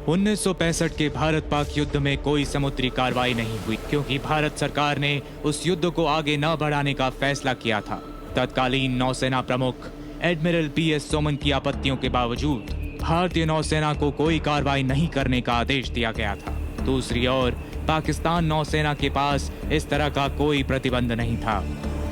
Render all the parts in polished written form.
1965 के भारत पाक युद्ध में कोई समुद्री कार्रवाई नहीं हुई क्योंकि भारत सरकार ने उस युद्ध को आगे न बढ़ाने का फैसला किया था। तत्कालीन नौसेना प्रमुख एडमिरल PS सोमन की आपत्तियों के बावजूद भारतीय नौसेना को कोई कार्रवाई नहीं करने का आदेश दिया गया था। दूसरी ओर पाकिस्तान नौसेना के पास इस तरह का कोई प्रतिबंध नहीं था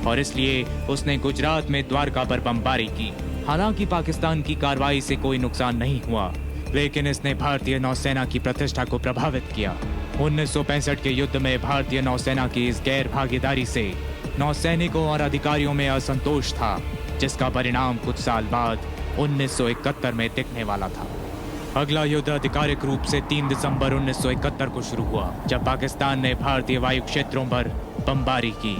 और इसलिए उसने गुजरात में द्वारका पर बमबारी की। हालांकि पाकिस्तान की कार्रवाई से कोई नुकसान नहीं हुआ, लेकिन इसने भारतीय नौसेना की प्रतिष्ठा को प्रभावित किया। 1965 के युद्ध में भारतीय नौसेना की इस गैर भागीदारी से नौसैनिकों और अधिकारियों में असंतोष था, जिसका परिणाम कुछ साल बाद 1971 में दिखने वाला था। अगला युद्ध आधिकारिक रूप से 3 दिसंबर 1971 को शुरू हुआ, जब पाकिस्तान ने भारतीय वायु क्षेत्रों पर बमबारी की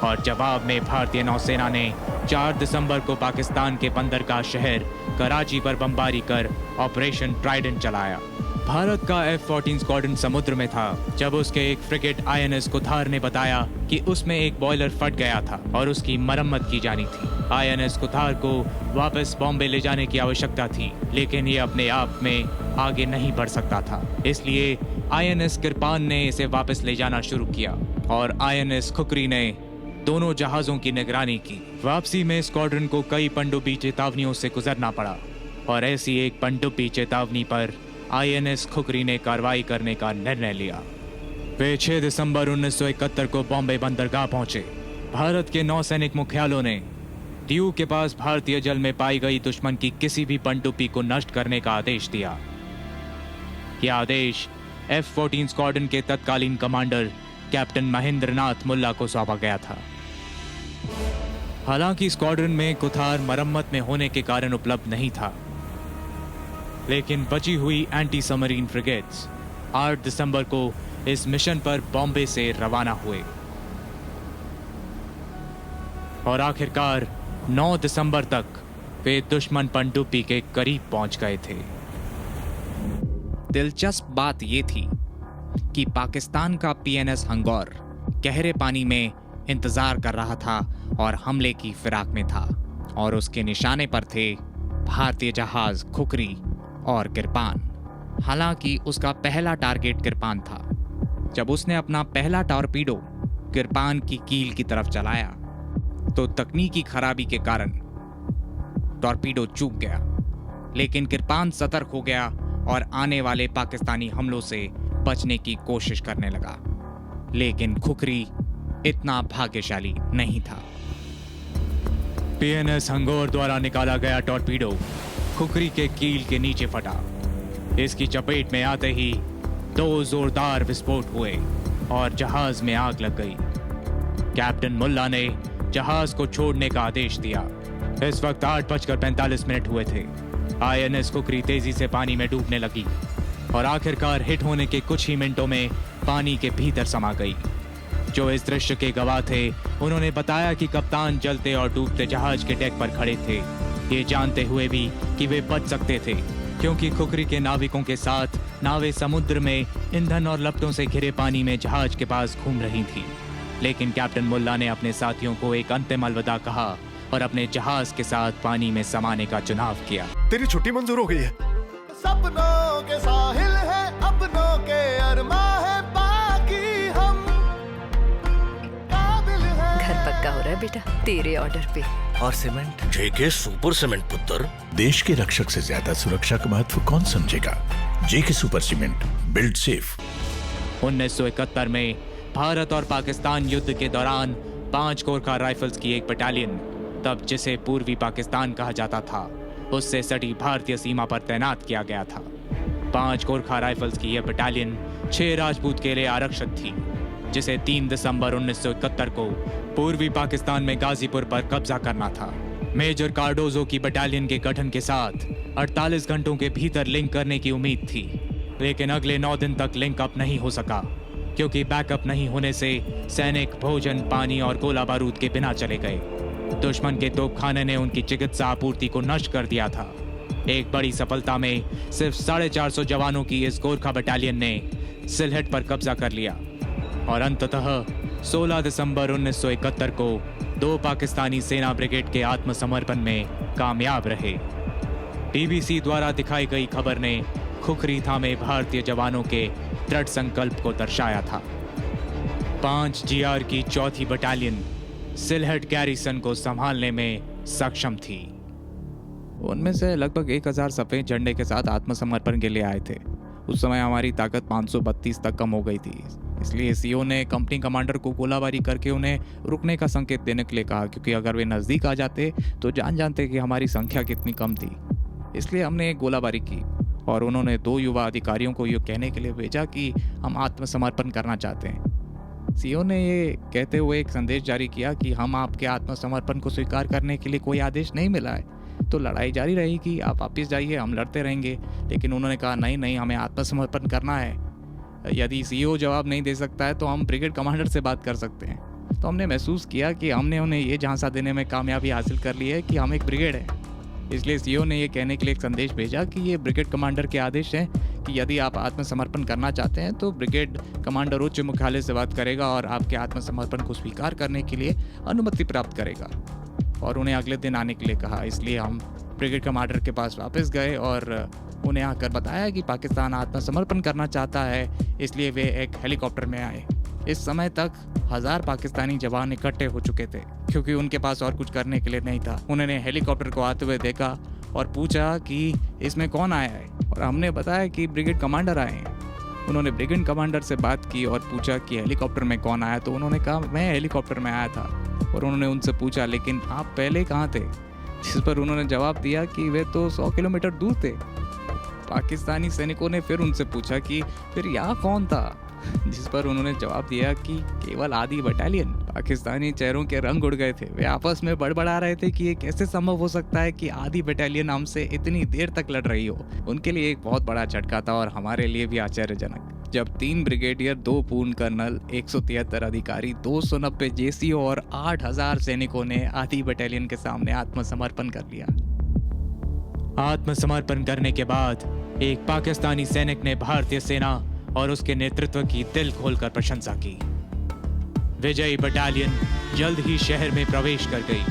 और जवाब में भारतीय नौसेना ने 4 दिसंबर को पाकिस्तान के बंदरगाह शहर कराची पर बमबारी कर ऑपरेशन ट्राइडेंट चलाया। भारत का F-14 स्क्वाड्रन समुद्र में था जब उसके एक फ्रिगेट INS कुथार ने बताया कि उसमें एक बॉयलर फट गया था और उसकी मरम्मत की जानी थी। INS कुथार को वापस बॉम्बे ले जाने की आवश्यकता थी, लेकिन ये अपने आप में आगे नहीं बढ़ सकता था। इसलिए INS किरपान ने इसे वापस ले जाना शुरू किया और INS खुकरी ने दोनों जहाजों की निगरानी की। वापसी में स्क्वाड्रन को कई पनडुब्बी चेतावनियों से गुजरना पड़ा और ऐसी एक पनडुब्बी चेतावनी पर INS खुकरी ने कार्रवाई करने का निर्णय लिया। वे 6 दिसंबर 1971 को बॉम्बे बंदरगाह पहुंचे। भारत के नौसैनिक मुख्यालयों ने दीव के पास भारतीय जल में पाई गई दुश्मन की किसी भी पनडुब्बी को नष्ट करने का आदेश दिया। यह आदेश F-14 स्क्वाड्रन के तत्कालीन कमांडर कैप्टन महेंद्रनाथ मुल्ला को सौंपा गया था। हालांकि स्क्वाड्रन में कुथार मरम्मत में होने के कारण उपलब्ध नहीं था, लेकिन बची हुई एंटी सबमरीन फ्रिगेट्स 8 दिसंबर को इस मिशन पर बॉम्बे से रवाना हुए और आखिरकार 9 दिसंबर तक वे दुश्मन पनडुब्बी के करीब पहुंच गए थे। दिलचस्प बात यह थी कि पाकिस्तान का PNS हंगौर गहरे पानी में इंतजार कर रहा था और हमले की फिराक में था और उसके निशाने पर थे भारतीय जहाज खुकरी और किरपान। हालांकि उसका पहला टारगेट किरपान था। जब उसने अपना पहला टॉर्पीडो किरपान की कील की तरफ चलाया तो तकनीकी खराबी के कारण टॉर्पीडो चूक गया, लेकिन किरपान सतर्क हो गया और आने वाले पाकिस्तानी हमलों से बचने की कोशिश करने लगा। लेकिन खुकरी इतना भाग्यशाली नहीं था। PNS हंगौर द्वारा निकाला गया टॉर्पीडो खुकरी के कील के नीचे फटा। इसकी चपेट में आते ही 2 जोरदार विस्फोट हुए और जहाज में आग लग गई। कैप्टन मुल्ला ने जहाज को छोड़ने का आदेश दिया। इस वक्त 8:45 हुए थे। INS खुकरी तेजी से पानी में डूबने लगी और आखिरकार हिट होने के कुछ ही मिनटों में पानी के भीतर समा गई। जो इस दृश्य के गवाह थे, उन्होंने बताया कि कप्तान जलते और डूबते जहाज के डेक पर खड़े थे, ये जानते हुए भी कि वे बच सकते थे क्योंकि खुकरी के नाविकों के साथ नावें समुद्र में ईंधन और लपटों से घिरे पानी में जहाज के पास घूम रही थी। लेकिन कैप्टन मुल्ला ने अपने साथियों को एक अंतिम अलविदा कहा और अपने जहाज के साथ पानी में समाने का चुनाव किया। तेरी छुट्टी मंजूर हो गई है। सपनों के साहिल है, अपनों के अरमा है, बाकी हम काबिल हैं। घर पक्का हो रहा है बेटा तेरे ऑर्डर पे। और सीमेंट जेके सुपर सीमेंट पुत्र। देश के रक्षक से ज्यादा सुरक्षा का महत्व कौन समझेगा? जेके सुपर सीमेंट, बिल्ड सेफ। 1971 में भारत और पाकिस्तान युद्ध के दौरान 5 गोरखा राइफल्स की एक बटालियन, तब जिसे पूर्वी पाकिस्तान कहा जाता था, उससे सटी भारतीय सीमा पर तैनात किया गया था। 5 गोरखा राइफल्स की यह बटालियन 6 राजपूत के लिए आरक्षित थी, जिसे 3 दिसंबर 1971 को पूर्वी पाकिस्तान में गाजीपुर पर कब्जा करना था। मेजर कार्डोजो की बटालियन के गठन के साथ 48 घंटों के भीतर लिंक करने की उम्मीद थी, लेकिन अगले 9 दिन तक लिंक अप नहीं हो सका क्योंकि बैकअप नहीं होने से सैनिक भोजन, पानी और गोला बारूद के बिना चले गए। दुश्मन के तोपखाने ने उनकी चिकित्सा आपूर्ति को नष्ट कर दिया था। एक बड़ी सफलता में सिर्फ 450 जवानों की इस गोरखा बटालियन ने सिलहट पर कब्जा कर लिया और अंततः 16 दिसंबर 1971 को 2 पाकिस्तानी सेना ब्रिगेड के आत्मसमर्पण में कामयाब रहे। BBC द्वारा दिखाई गई खबर ने खुखरी थामे भारतीय जवानों के दृढ़ संकल्प को दर्शाया था। 5 GR की 4थी बटालियन सिलहट गैरिसन को संभालने में सक्षम थी। उनमें से लगभग 1000 सफेद झंडे के साथ आत्मसमर्पण के लिए आए थे। उस समय हमारी ताकत 532 तक कम हो गई थी, इसलिए सीओ ने कंपनी कमांडर को गोलाबारी करके उन्हें रुकने का संकेत देने के लिए कहा, क्योंकि अगर वे नज़दीक आ जाते तो जानते कि हमारी संख्या कितनी कम थी। इसलिए हमने एक गोलाबारी की और उन्होंने 2 युवा अधिकारियों को ये कहने के लिए भेजा कि हम आत्मसमर्पण करना चाहते हैं। सीओ ने ये कहते हुए एक संदेश जारी किया कि हम आपके आत्मसमर्पण को स्वीकार करने के लिए कोई आदेश नहीं मिला है, तो लड़ाई जारी रहेगी, आप वापस जाइए, हम लड़ते रहेंगे। लेकिन उन्होंने कहा नहीं, हमें आत्मसमर्पण करना है। यदि सीओ जवाब नहीं दे सकता है तो हम ब्रिगेड कमांडर से बात कर सकते हैं। तो हमने महसूस किया कि हमने उन्हें ये झांसा देने में कामयाबी हासिल कर ली है कि हम एक ब्रिगेड हैं। इसलिए सीओ ने ये कहने के लिए एक संदेश भेजा कि ये ब्रिगेड कमांडर के आदेश हैं कि यदि आप आत्मसमर्पण करना चाहते हैं तो ब्रिगेड कमांडर उच्च मुख्यालय से बात करेगा और आपके आत्मसमर्पण को स्वीकार करने के लिए अनुमति प्राप्त करेगा, और उन्हें अगले दिन आने के लिए कहा। इसलिए हम ब्रिगेड कमांडर के पास वापस गए और उन्हें आकर बताया कि पाकिस्तान आत्मसमर्पण करना चाहता है, इसलिए वे एक हेलीकॉप्टर में आए। इस समय तक 1000 पाकिस्तानी जवान इकट्ठे हो चुके थे, क्योंकि उनके पास और कुछ करने के लिए नहीं था। उन्होंने हेलीकॉप्टर को आते हुए देखा और पूछा कि इसमें कौन आया है, और हमने बताया कि ब्रिगेड कमांडर आए हैं। उन्होंने ब्रिगेड कमांडर से बात की और पूछा कि हेलीकॉप्टर में कौन आया, तो उन्होंने कहा मैं हेलीकॉप्टर में आया था। और उन्होंने उनसे पूछा लेकिन आप पहले कहाँ थे, जिस पर उन्होंने जवाब दिया कि वे तो 100 किलोमीटर दूर थे। पाकिस्तानी सैनिकों ने फिर उनसे पूछा कि फिर यहाँ कौन था, जिस पर उन्होंने जवाब दिया कि केवल आधी बटालियन। पाकिस्तानी चेहरों के रंग उड़ गए थे, वे आपस में बड़बड़ा रहे थे कि ये कैसे संभव हो सकता है कि आधी बटालियन हमसे इतनी देर तक लड़ रही हो। उनके लिए एक बहुत बड़ा झटका था और हमारे लिए भी आश्चर्यजनक, जब 3 ब्रिगेडियर, 2 पूर्ण कर्नल, 173 अधिकारी, 290 जेसीओ और 8000 सैनिकों ने आधी बटालियन के सामने आत्मसमर्पण कर लिया। आत्मसमर्पण करने के बाद एक पाकिस्तानी सैनिक ने भारतीय सेना और उसके नेतृत्व की दिल खोलकर प्रशंसा की। विजयी बटालियन जल्द ही शहर में प्रवेश कर गई।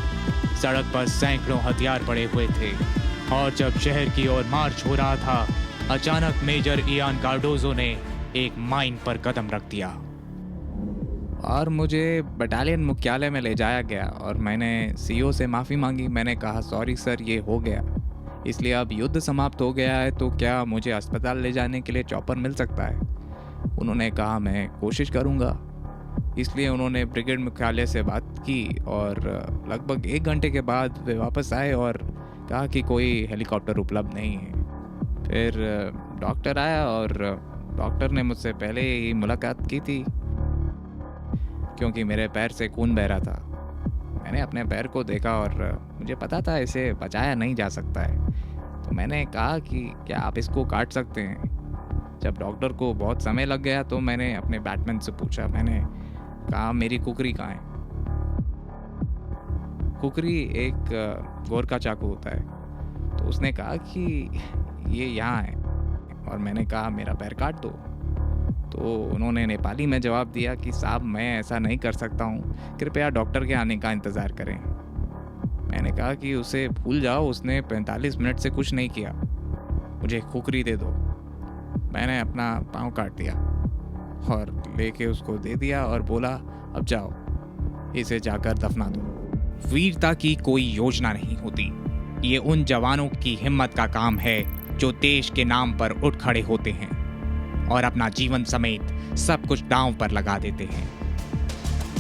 सड़क पर सैकड़ों हथियार पड़े हुए थे और जब शहर की ओर मार्च हो रहा था, अचानक मेजर इयान कार्डोजो ने एक माइन पर कदम रख दिया और मुझे बटालियन मुख्यालय में ले जाया गया और मैंने सीओ से माफ़ी मांगी। मैंने कहा सॉरी सर, ये हो गया, इसलिए अब युद्ध समाप्त हो गया है, तो क्या मुझे अस्पताल ले जाने के लिए चॉपर मिल सकता है। उन्होंने कहा मैं कोशिश करूँगा। इसलिए उन्होंने ब्रिगेड मुख्यालय से बात की और लगभग 1 घंटे के बाद वे वापस आए और कहा कि कोई हेलीकॉप्टर उपलब्ध नहीं है। फिर डॉक्टर आया और डॉक्टर ने मुझसे पहले ही मुलाकात की थी, क्योंकि मेरे पैर से खून बह रहा था। मैंने अपने पैर को देखा और मुझे पता था इसे बचाया नहीं जा सकता है, तो मैंने कहा कि क्या आप इसको काट सकते हैं। जब डॉक्टर को बहुत समय लग गया तो मैंने अपने बैटमैन से पूछा, मैंने कहा मेरी कुकरी कहाँ है। कुकरी एक गोर का चाकू होता है, तो उसने कहा कि ये यहाँ है, और मैंने कहा मेरा पैर काट दो। तो उन्होंने नेपाली में जवाब दिया कि साहब मैं ऐसा नहीं कर सकता हूँ, कृपया डॉक्टर के आने का इंतज़ार करें। मैंने कहा कि उसे भूल जाओ, उसने 45 मिनट से कुछ नहीं किया, मुझे खुकरी दे दो। मैंने अपना पाँव काट दिया और लेके उसको दे दिया और बोला अब जाओ, इसे जाकर दफना दो। वीरता की कोई योजना नहीं होती, ये उन जवानों की हिम्मत का काम है जो देश के नाम पर उठ खड़े होते हैं और अपना जीवन समेत सब कुछ दांव पर लगा देते हैं।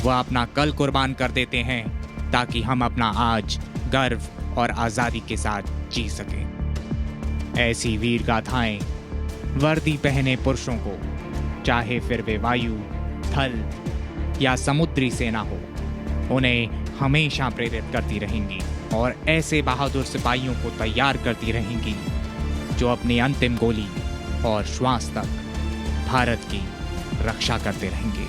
वह अपना कल कुर्बान कर देते हैं ताकि हम अपना आज गर्व और आज़ादी के साथ जी सकें। ऐसी वीर गाथाएं वर्दी पहने पुरुषों को, चाहे फिर वे वायु, थल या समुद्री सेना हो, उन्हें हमेशा प्रेरित करती रहेंगी और ऐसे बहादुर सिपाहियों को तैयार करती रहेंगी जो अपनी अंतिम गोली और श्वास तक भारत की रक्षा करते रहेंगे।